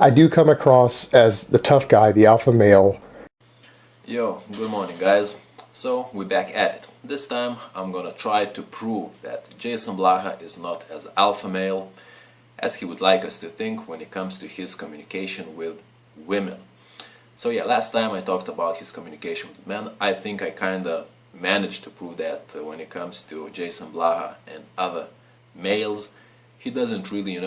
I do come across as the tough guy, the alpha male. Yo, good morning guys. So we're back at it. This time I'm gonna try to prove that Jason Blaha is not as alpha male as he would like us to think when it comes to his communication with women. So yeah, last time I talked about his communication with men. I think I kinda managed to prove that when it comes to Jason Blaha and other males, he doesn't really,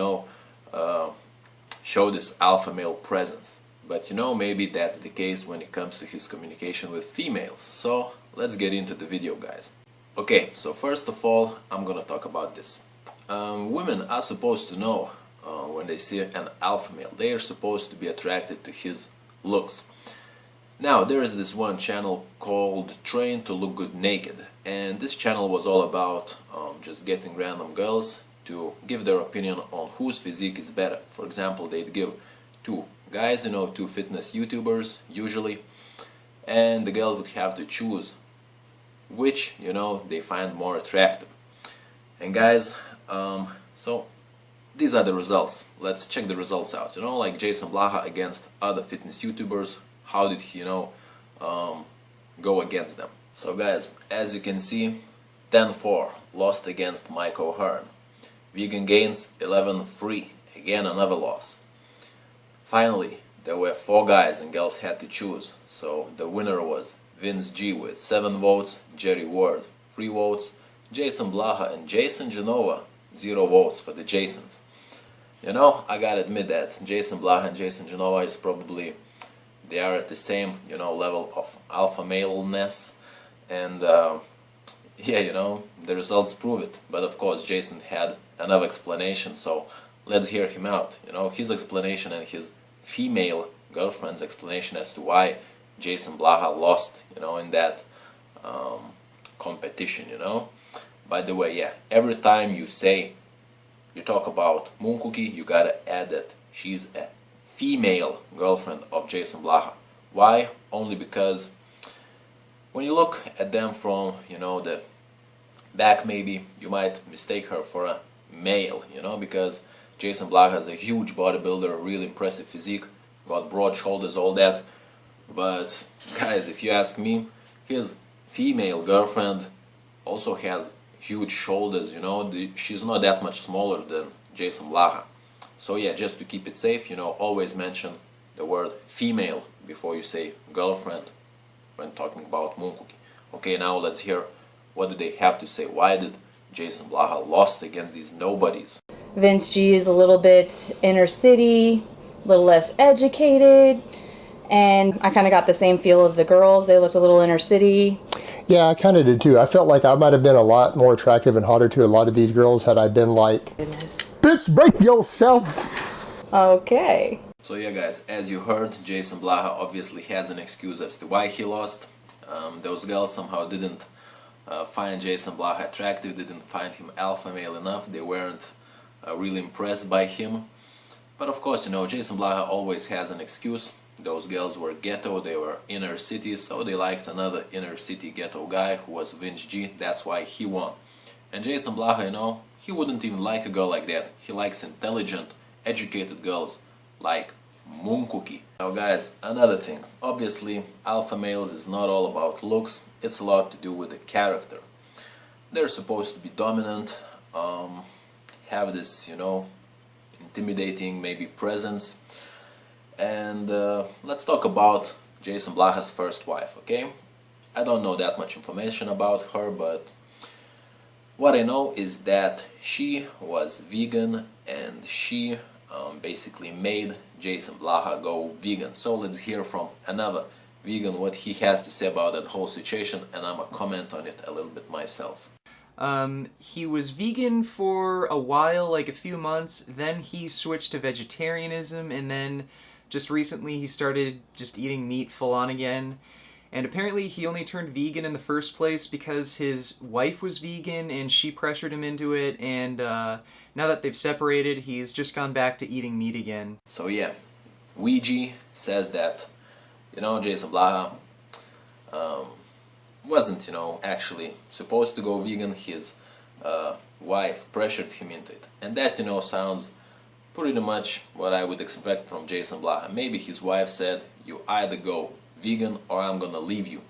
show this alpha male presence. But maybe that's the case when it comes to his communication with females. So let's get into the video, guys. Okay, so first of all, I'm gonna talk about this. Women are supposed to know when they see an alpha male. They are supposed to be attracted to his looks. Now, there is this one channel called Train to Look Good Naked, and this channel was all about just getting random girls to give their opinion on whose physique is better. For example, they'd give two guys, two fitness YouTubers usually, and the girl would have to choose which, they find more attractive. And guys, so these are the results. Let's check the results out. Like Jason Blaha against other fitness YouTubers. How did he, go against them? So guys, as you can see, 10-4 lost against Mike O'Hearn. Vegan Gains 11-3, again another loss. Finally, there were 4 guys and girls had to choose. So the winner was Vince G with 7 votes, Jerry Ward 3 votes, Jason Blaha and Jason Genova 0 votes for the Jasons. I gotta admit that Jason Blaha and Jason Genova is probably, they are at the same, level of alpha male-ness, and yeah, the results prove it. But of course, Jason had another explanation, so let's hear him out. His explanation and his female girlfriend's explanation as to why Jason Blaha lost, in that competition, By the way, yeah, every time you talk about Moon Cookie, you gotta add that she's a female girlfriend of Jason Blaha. Why? Only because when you look at them from, the back, maybe you might mistake her for a male, because Jason Blaha is a huge bodybuilder, really impressive physique, got broad shoulders, all that. But guys, if you ask me, his female girlfriend also has huge shoulders, she's not that much smaller than Jason Blaha. So yeah, just to keep it safe, always mention the word female before you say girlfriend when talking about Moon Cookie. Okay, now let's hear what do they have to say. Why did Jason Blaha lost against these nobodies? Vince G is a little bit inner city, a little less educated, and I kind of got the same feel of the girls. They looked a little inner city. Yeah, I kind of did too. I felt like I might have been a lot more attractive and hotter to a lot of these girls had I been like, Goodness. bitch, break yourself. Okay. So yeah guys, as you heard, Jason Blaha obviously has an excuse as to why he lost. Those girls somehow didn't find Jason Blaha attractive, didn't find him alpha male enough, they weren't really impressed by him. But of course, Jason Blaha always has an excuse. Those girls were ghetto, they were inner city, so they liked another inner city ghetto guy who was Vince G, that's why he won. And Jason Blaha, he wouldn't even like a girl like that. He likes intelligent, educated girls like Moon Cookie. Now guys, another thing. Obviously, alpha males is not all about looks, it's a lot to do with the character. They're supposed to be dominant, have this, intimidating maybe presence. And let's talk about Jason Blaha's first wife, okay? I don't know that much information about her, but what I know is that she was vegan and she basically made Jason Blaha go vegan. So let's hear from another vegan what he has to say about that whole situation, and I'm gonna comment on it a little bit myself. He was vegan for a while, like a few months, then he switched to vegetarianism, and then just recently he started just eating meat full on again. And apparently he only turned vegan in the first place because his wife was vegan and she pressured him into it, and now that they've separated, he's just gone back to eating meat again. So yeah, Ouija says that, Jason Blaha wasn't, actually supposed to go vegan. His wife pressured him into it. And that, sounds pretty much what I would expect from Jason Blaha. Maybe his wife said, you either go vegan or I'm gonna leave you.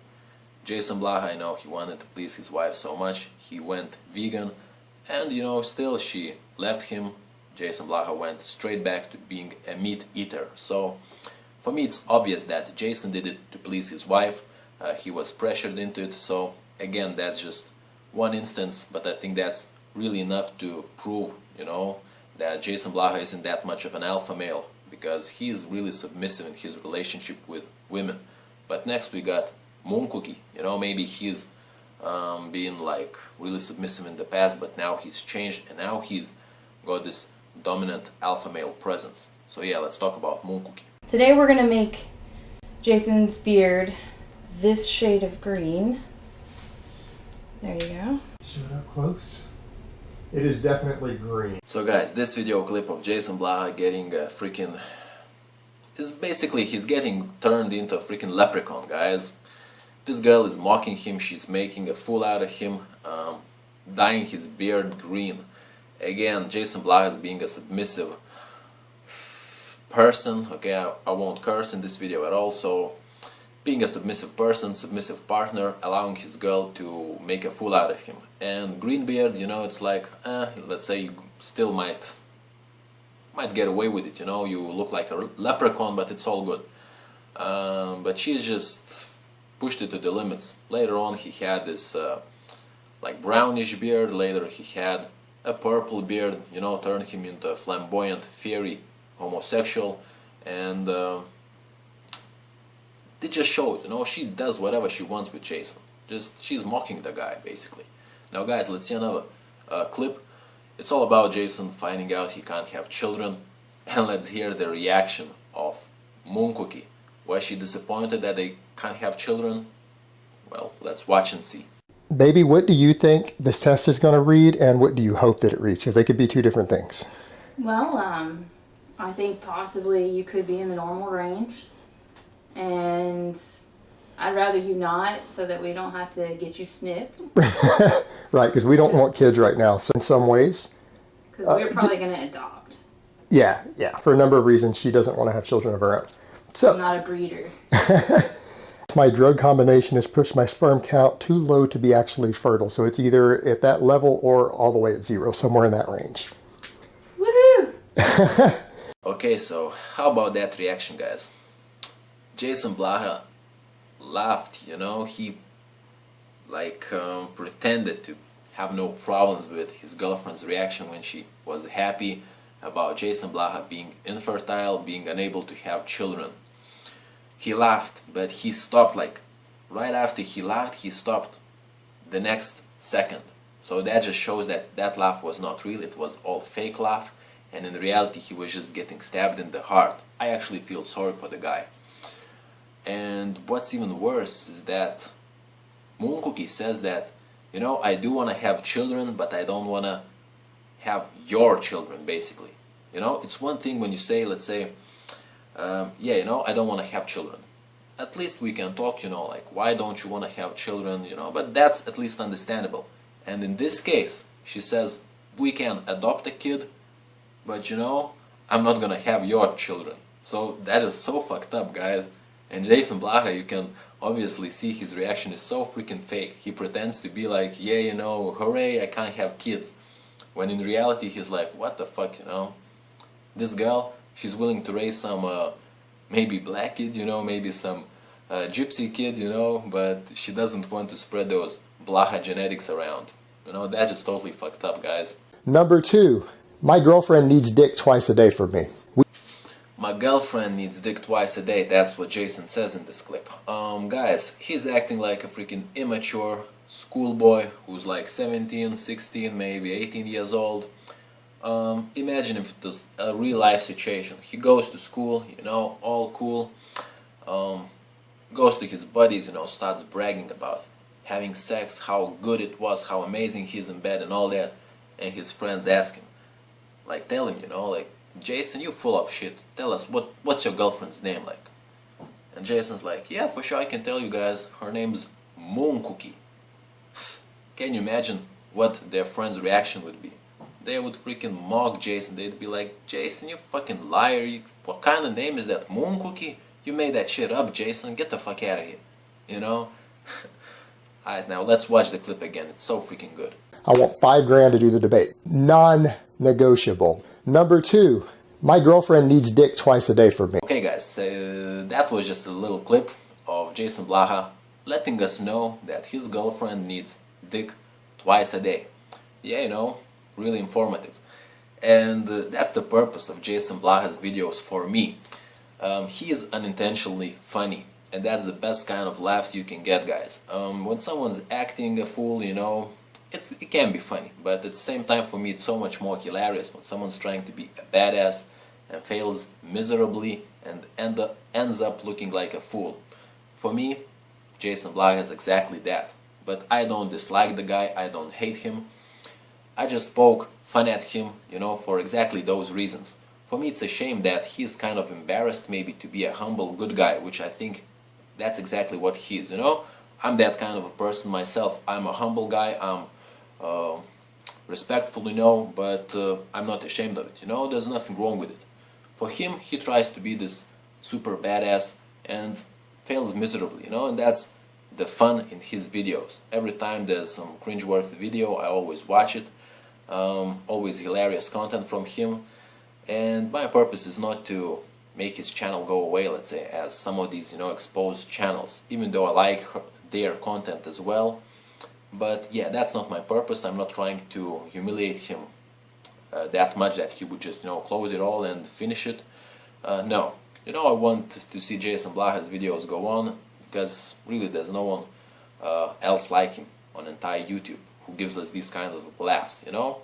Jason Blaha, I know he wanted to please his wife so much, he went vegan, and you know, still she left him. Jason Blaha went straight back to being a meat eater. So for me it's obvious that Jason did it to please his wife. He was pressured into it. So again, that's just one instance, but I think that's really enough to prove, you know, that Jason Blaha isn't that much of an alpha male, because he's really submissive in his relationship with women. But next we got Moonkuki. You know, maybe he's being like really submissive in the past, but now he's changed and now he's got this dominant alpha male presence. So yeah, let's talk about Moonkuki. Today we're gonna make Jason's beard this shade of green. There you go. Show it up close. It is definitely green. So guys, this video clip of Jason Blaha getting is basically he's getting turned into a freaking leprechaun, guys. This girl is mocking him, she's making a fool out of him, dyeing his beard green. Again, Jason Blaha is being a submissive person. Okay, I won't curse in this video at all. So being a submissive person, submissive partner, allowing his girl to make a fool out of him. And green beard, you know, it's like, let's say you still might get away with it, you know, you look like a leprechaun, but it's all good. But she's just pushed it to the limits. Later on he had this like brownish beard, later he had a purple beard, you know, turned him into a flamboyant, fiery homosexual, and it just shows, you know, she does whatever she wants with Jason. Just, she's mocking the guy, basically. Now guys, let's see another clip. It's all about Jason finding out he can't have children, and let's hear the reaction of Moonkuki. Was she disappointed that they can't have children? Well, let's watch and see. Baby, what do you think this test is going to read, and what do you hope that it reads? Because they could be two different things. Well, I think possibly you could be in the normal range, and I'd rather you not, so that we don't have to get you snipped. Right, because we don't want kids right now. So in some ways, Because we're probably going to adopt. yeah, for a number of reasons, she doesn't want to have children of her own. So I'm not a breeder. my drug combination has pushed my sperm count too low to be actually fertile. So it's either at that level or all the way at zero, somewhere in that range. Woohoo! Okay, so how about that reaction, guys? Jason Blaha laughed, you know, he like pretended to have no problems with his girlfriend's reaction when she was happy about Jason Blaha being infertile, being unable to have children. He laughed, but he stopped, like right after he laughed, he stopped the next second. So that just shows that that laugh was not real, it was all fake laugh, and in reality he was just getting stabbed in the heart. I actually feel sorry for the guy. And what's even worse is that Moonkuki says that, you know, I do want to have children, but I don't want to have your children, basically. You know, it's one thing when you say, let's say, yeah, you know, I don't want to have children. At least we can talk, you know, like, why don't you want to have children, you know, but that's at least understandable. And in this case, she says, we can adopt a kid, but you know, I'm not gonna have your children. So that is so fucked up, guys. And Jason Blaha, you can obviously see his reaction is so freaking fake. He pretends to be like, yeah, you know, hooray, I can't have kids. When in reality he's like, what the fuck, you know? This girl, she's willing to raise some maybe black kid, you know, maybe some gypsy kid, you know, but she doesn't want to spread those Blaha genetics around. You know, that is totally fucked up, guys. Number 2, my girlfriend needs dick twice a day from me. My girlfriend needs dick twice a day, that's what Jason says in this clip. Guys, he's acting like a freaking immature schoolboy who's like 17, 16, maybe 18 years old. Imagine if it was a real life situation. He goes to school, you know, all cool, goes to his buddies, you know, starts bragging about having sex, how good it was, how amazing he's in bed and all that, and his friends ask him, like, tell him, you know, like, Jason, you full of shit, tell us, what's your girlfriend's name like? And Jason's like, yeah, for sure I can tell you guys, her name's Moonkuki. Can you imagine what their friend's reaction would be? they would freaking mock Jason. They'd be like, Jason, you fucking liar, what kind of name is that, Moon Cookie? You made that shit up, Jason, get the fuck out of here, you know? Alright, now let's watch the clip again, it's so freaking good. I want $5,000 to do the debate. Non-negotiable. Number 2, my girlfriend needs dick twice a day from me. Okay guys, that was just a little clip of Jason Blaha letting us know that his girlfriend needs dick twice a day. Yeah, you know, really informative. And that's the purpose of Jason Blaha's videos for me. He is unintentionally funny, and that's the best kind of laughs you can get, guys. When someone's acting a fool, you know, it can be funny, but at the same time for me it's so much more hilarious when someone's trying to be a badass and fails miserably and ends up looking like a fool. For me, Jason Blaha is exactly that. But I don't dislike the guy, I don't hate him. I just poke fun at him, you know, for exactly those reasons. For me it's a shame that he's kind of embarrassed maybe to be a humble good guy, which I think that's exactly what he is, you know. I'm that kind of a person myself. I'm a humble guy, I'm respectful, you know, but I'm not ashamed of it, you know, there's nothing wrong with it. For him, he tries to be this super badass and fails miserably, you know, and that's the fun in his videos. Every time there's some cringeworthy video, I always watch it. Always hilarious content from him. And my purpose is not to make his channel go away, let's say, as some of these, you know, exposed channels, even though I like their content as well. But yeah, that's not my purpose. I'm not trying to humiliate him that much that he would just, you know, close it all and finish it. No. You know, I want to see Jason Blaha's videos go on, because really there's no one else like him on entire YouTube who gives us these kinds of laughs, you know?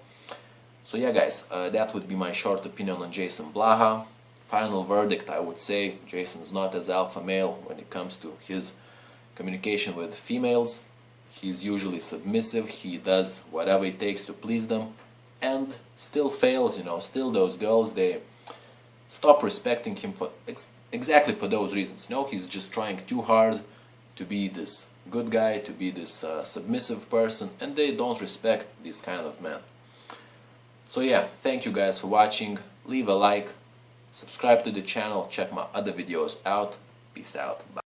So yeah guys, that would be my short opinion on Jason Blaha. Final verdict, I would say Jason's not as alpha male when it comes to his communication with females. He's usually submissive, he does whatever it takes to please them, and still fails, you know, still those girls, they stop respecting him for exactly for those reasons. You know, he's just trying too hard to be this good guy, to be this submissive person, and they don't respect this kind of man. So yeah, thank you guys for watching. Leave a like, subscribe to the channel, check my other videos out. Peace out. Bye.